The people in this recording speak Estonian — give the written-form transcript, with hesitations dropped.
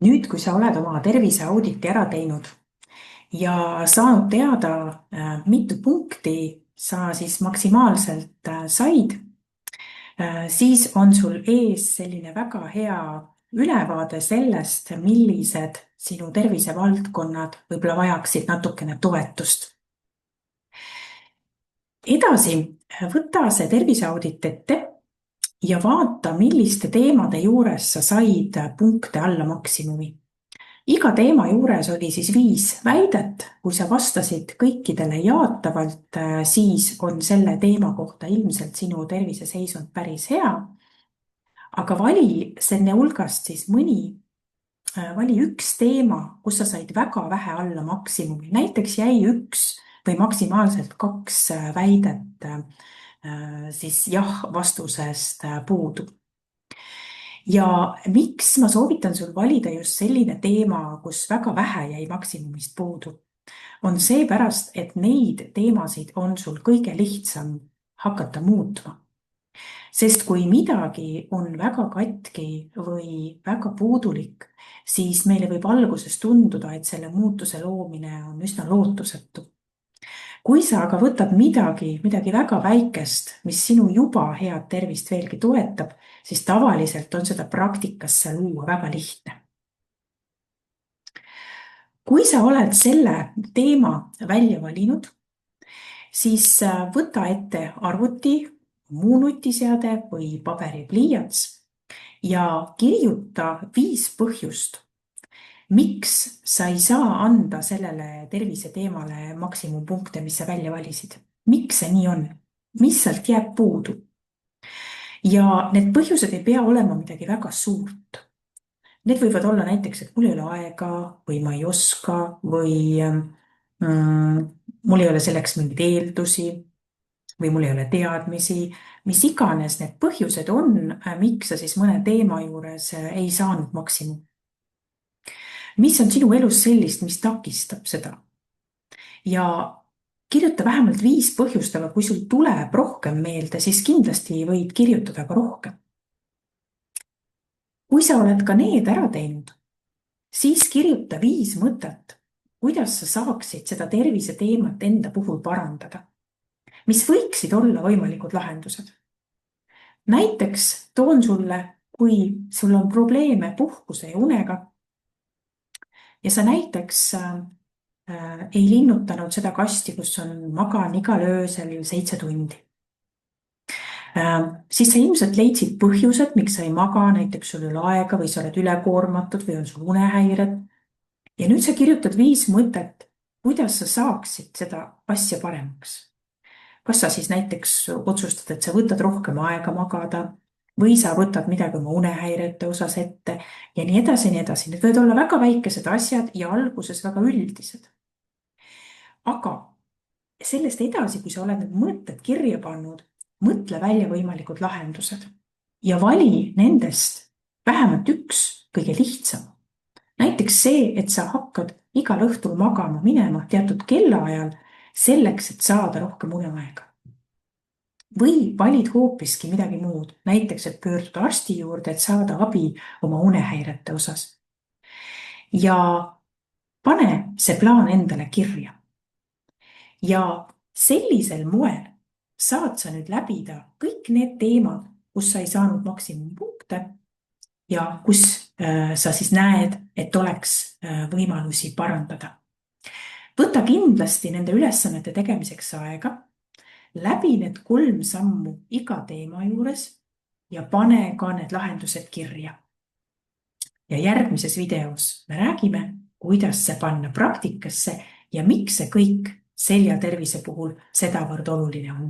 Nüüd, kui sa oled oma terviseauditi ära teinud ja saanud teada, mitu punkti sa siis maksimaalselt said, siis on sul ees selline väga hea ülevaade sellest, millised sinu tervisevaldkonnad võib-olla vajaksid natukene toetust. Edasi, võta see terviseaudit ette ja vaata, milliste teemade juures sa said punkte alla maksimumi. Iga teema juures oli siis 5 väidet. Kui sa vastasid kõikidele jaatavalt, siis on selle teema kohta ilmselt sinu terviseseisund päris hea. Aga vali selle hulgast siis vali üks teema, kus sa said väga vähe alla maksimumi. Näiteks jäi 1 või maksimaalselt 2 väidet siis jah vastusest puudu. Ja miks ma soovitan sul valida just selline teema, kus väga vähe jäi maksimumist puudu, on seepärast, et neid teemasid on sul kõige lihtsam hakata muutma. Sest kui midagi on väga katki või väga puudulik, siis meile võib alguses tunduda, et selle muutuse loomine on üsna lootusetu. Kui sa aga võtad midagi väga väikest, mis sinu juba head tervist veelgi toetab, siis tavaliselt on seda praktikasse luua väga lihtne. Kui sa oled selle teema välja valinud, siis võta ette arvuti, muu nutiseade või paberipliiats ja kirjuta 5 põhjust, miks sa ei saa anda sellele terviseteemale maksimumpunkte, mis sa välja valisid. Miks see nii on? Mis sealt jääb puudu? Ja need põhjused ei pea olema midagi väga suurt. Need võivad olla näiteks, et mul ei ole aega või ma ei oska või mul ei ole selleks mingeid eeldusi või mul ei ole teadmisi. Mis iganes need põhjused on, miks sa siis mõne teema juures ei saanud maksimum. Mis on sinu elus sellist, mis takistab seda? Ja kirjuta vähemalt 5 põhjust, aga kui sul tuleb rohkem meelde, siis kindlasti võid kirjutada ka rohkem. Kui sa oled ka need ära teinud, siis kirjuta 5 mõtet, kuidas sa saaksid seda tervise teemat enda puhul parandada. Mis võiksid olla võimalikud lahendused? Näiteks toon sulle, kui sul on probleeme puhkuse ja unega ja sa näiteks ei linnutanud seda kasti, kus on magan igal öösel 7 tundi. Siis sa ilmselt leidsid põhjused, miks sa ei maga, näiteks sul ei ole aega või sa oled ülekoormatud või on sul unehäired. Ja nüüd sa kirjutad 5 mõtet, kuidas sa saaksid seda asja paremaks. Kas sa siis näiteks otsustad, et sa võtad rohkem aega magada või sa võtad midagi oma unehäirete osas ette ja nii edasi, nii edasi. Need võivad olla väga väikesed asjad ja alguses väga üldised. Aga sellest edasi, kui sa oled need mõtted kirja pannud, mõtle välja võimalikud lahendused ja vali nendest vähemalt 1 kõige lihtsam. Näiteks see, et sa hakkad igal õhtul magama minema teatud kellaajal selleks, et saada rohkem uneaega. Või valid hoopiski midagi muud, näiteks, et pöörduda arsti juurde, et saada abi oma unehäirete osas. Ja pane see plaan endale kirja. Ja sellisel moel saad sa nüüd läbida kõik need teemad, kus sa ei saanud maksimumpunkte ja kus sa siis näed, et oleks võimalusi parandada. Võta kindlasti nende ülesannete tegemiseks aega, läbi need 3 sammu iga teema juures ja pane ka need lahendused kirja. Ja järgmises videos me räägime, kuidas see panna praktikasse ja miks see kõik seljatervise puhul sedavõrd oluline on.